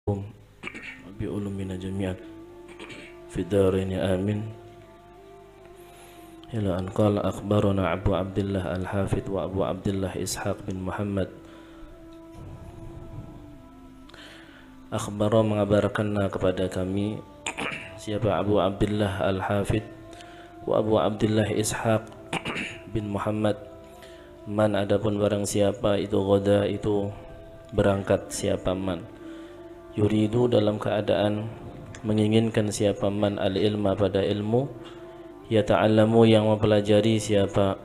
بعلومنا جميعا في الدارين آمين. إلى أن قال أخبرنا أبو عبد الله الحافظ وأبو عبد الله إسحاق بن محمد akhbara mengabarkanna kepada kami siapa Abu Abdullah Al-Hafidh wa Abu Abdullah Ishaq bin Muhammad, man adapun barang siapa itu ghoda itu berangkat, siapa man yuridu dalam keadaan menginginkan siapa man al-ilma pada ilmu, yata'allamu yang mempelajari siapa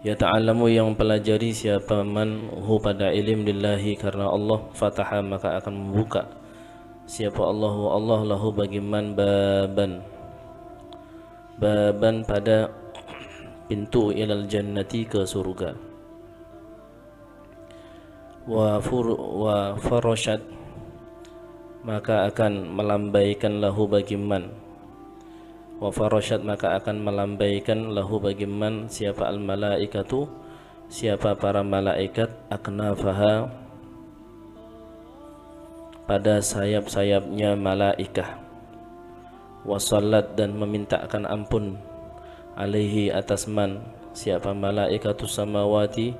yata'allamu yang mempelajari siapa man hu pada ilim lillahi karena Allah, fataha maka akan membuka siapa Allahu Allah lahu bagi man baban pada pintu ilal jannati ke surga, wa farashat maka akan melambaikan lahu bagi man, wa farashat maka akan melambaikan lahu bagi man siapa al malaikatu siapa para malaikat, aknafaha pada sayap-sayapnya malaikah, wa sallat dan memintakan ampun alaihi atas man siapa malaikatu samawati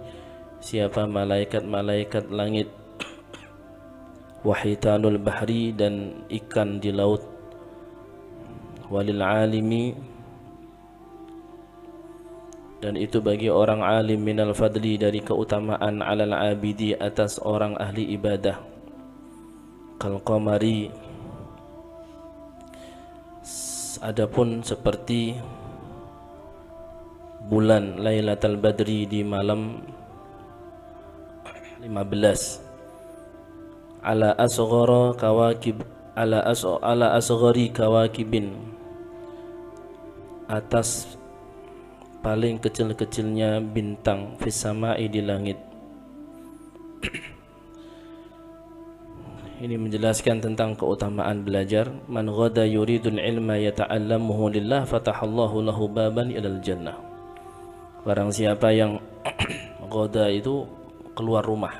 siapa malaikat-malaikat langit, wa hitanul bahri dan ikan di laut, walil alimi dan itu bagi orang alim minal fadli dari keutamaan, alal abidi atas orang ahli ibadah, kal qamari adapun seperti bulan Lailatul Badri di malam 15, ala asghara kawakib ala asghari kawakibin atas paling kecil-kecilnya bintang fis sama'i di langit. Ini menjelaskan tentang keutamaan belajar. Man ghada yuridul ilma yata'allamuhu lillah fatahallahu lahu baban ilal jannah. Barang siapa yang ghada itu keluar rumah,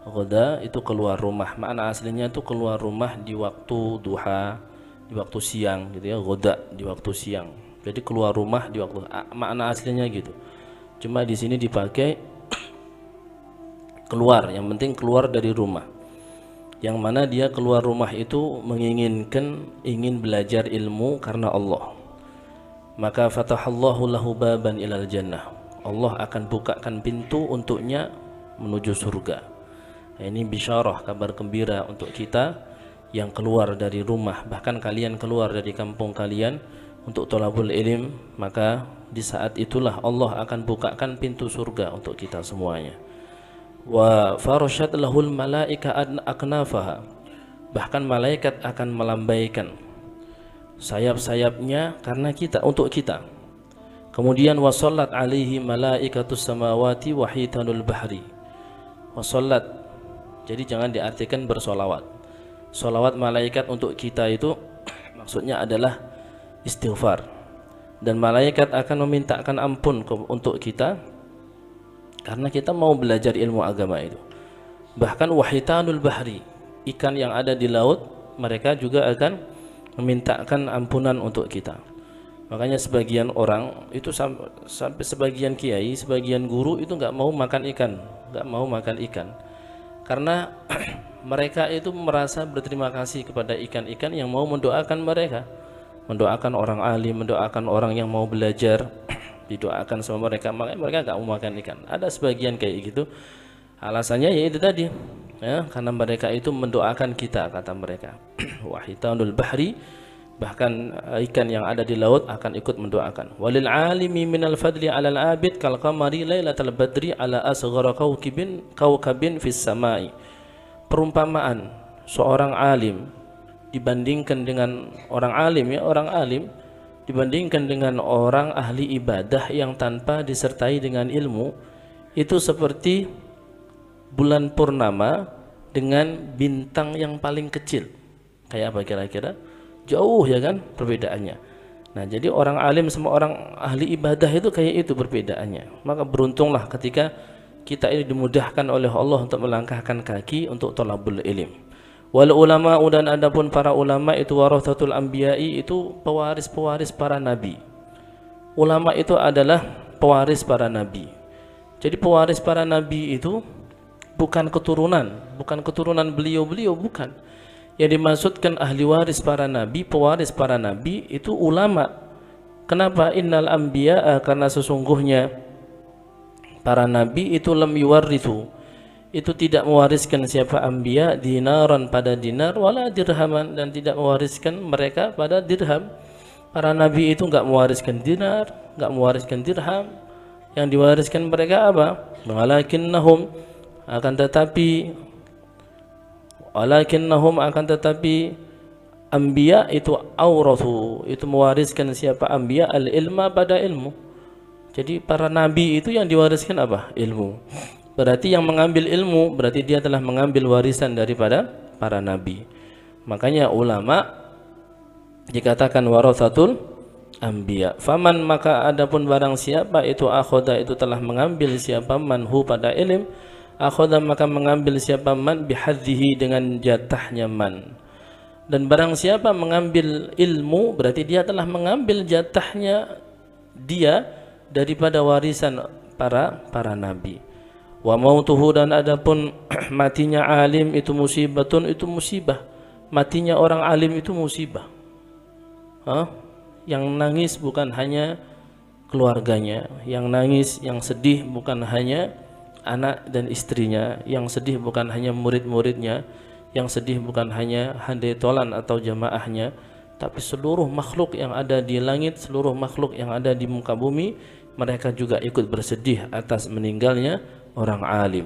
ghada itu keluar rumah, makna aslinya itu keluar rumah di waktu duha, di waktu siang gitu ya, ghada di waktu siang. Jadi keluar rumah di waktu, makna aslinya gitu. Cuma di sini dipakai keluar, yang penting keluar dari rumah. Yang mana dia keluar rumah itu ingin belajar ilmu karena Allah. Maka fatahallahu lahu baban ilal jannah. Allah akan bukakan pintu untuknya menuju surga. Nah, ini bisyarah, kabar gembira untuk kita yang keluar dari rumah, bahkan kalian keluar dari kampung kalian untuk thalabul ilm, maka di saat itulah Allah akan bukakan pintu surga untuk kita semuanya. Wa farashat lahul malaika aknafaha, bahkan malaikat akan melambaikan sayap-sayapnya karena kita, untuk kita. Kemudian wasallat alaihi malaikatus samawati wa hitanul bahri. Wasallat, jadi jangan diartikan bersolawat. Solawat malaikat untuk kita itu maksudnya adalah istighfar, dan malaikat akan memintakan ampun untuk kita karena kita mau belajar ilmu agama itu. Bahkan wahitanul bahri, ikan yang ada di laut, mereka juga akan memintakan ampunan untuk kita. Makanya sebagian orang itu sampai sebagian kiai, sebagian guru itu nggak mau makan ikan, karena mereka itu merasa berterima kasih kepada ikan-ikan yang mau mendoakan mereka, mendoakan orang alim, mendoakan orang yang mau belajar, didoakan sama mereka. Makanya mereka nggak mau makan ikan. Ada sebagian kayak gitu, alasannya ya itu tadi ya, karena mereka itu mendoakan kita, kata mereka. Wahitanul bahri, bahkan ikan yang ada di laut akan ikut mendoakan. Walil alimi minal fadli alal abid kal qamari lailatul badri ala asghara kawkabin fis samai. Perumpamaan seorang alim dibandingkan dengan orang alim, ya, orang alim dibandingkan dengan orang ahli ibadah yang tanpa disertai dengan ilmu, itu seperti bulan purnama dengan bintang yang paling kecil. Kayak apa kira-kira? Jauh ya kan perbedaannya. Nah, jadi orang alim sama orang ahli ibadah itu kayak itu perbedaannya. Maka beruntunglah ketika kita ini dimudahkan oleh Allah untuk melangkahkan kaki untuk thalabul ilm. Wal ulama, dan adapun para ulama itu warathatul anbiya'i, itu pewaris-pewaris para nabi. Ulama itu adalah pewaris para nabi. Jadi pewaris para nabi itu bukan keturunan beliau-beliau, bukan. Yang dimaksudkan ahli waris para nabi, pewaris para nabi itu ulama. Kenapa? Innal anbiya'a, karena sesungguhnya para nabi itu lam yuwarrithu, itu tidak mewariskan siapa anbiya dinaran pada dinar wala dirhaman, dan tidak mewariskan mereka pada dirham. Para nabi itu enggak mewariskan dinar, enggak mewariskan dirham. Yang diwariskan mereka apa? Walakinnahum, akan tetapi anbiya itu aurathu, itu mewariskan siapa anbiya al-ilma, pada ilmu. Jadi para nabi itu yang diwariskan apa? Ilmu. Berarti yang mengambil ilmu berarti dia telah mengambil warisan daripada para nabi. Makanya ulama dikatakan warathatul anbiya. Faman, maka adapun barang siapa itu akhoda, itu telah mengambil siapa manhu pada ilm, akhoda maka mengambil siapa man bihadhihi, dengan jatahnya man. Dan barang siapa mengambil ilmu berarti dia telah mengambil jatahnya dia daripada warisan para nabi. Wa mautuhu, dan adapun matinya alim itu musibatun, itu musibah. Matinya orang alim itu musibah. Yang nangis bukan hanya keluarganya, yang nangis, yang sedih bukan hanya anak dan istrinya, yang sedih bukan hanya murid-muridnya, yang sedih bukan hanya handai tolan atau jamaahnya, tapi seluruh makhluk yang ada di langit, seluruh makhluk yang ada di muka bumi, mereka juga ikut bersedih atas meninggalnya orang alim.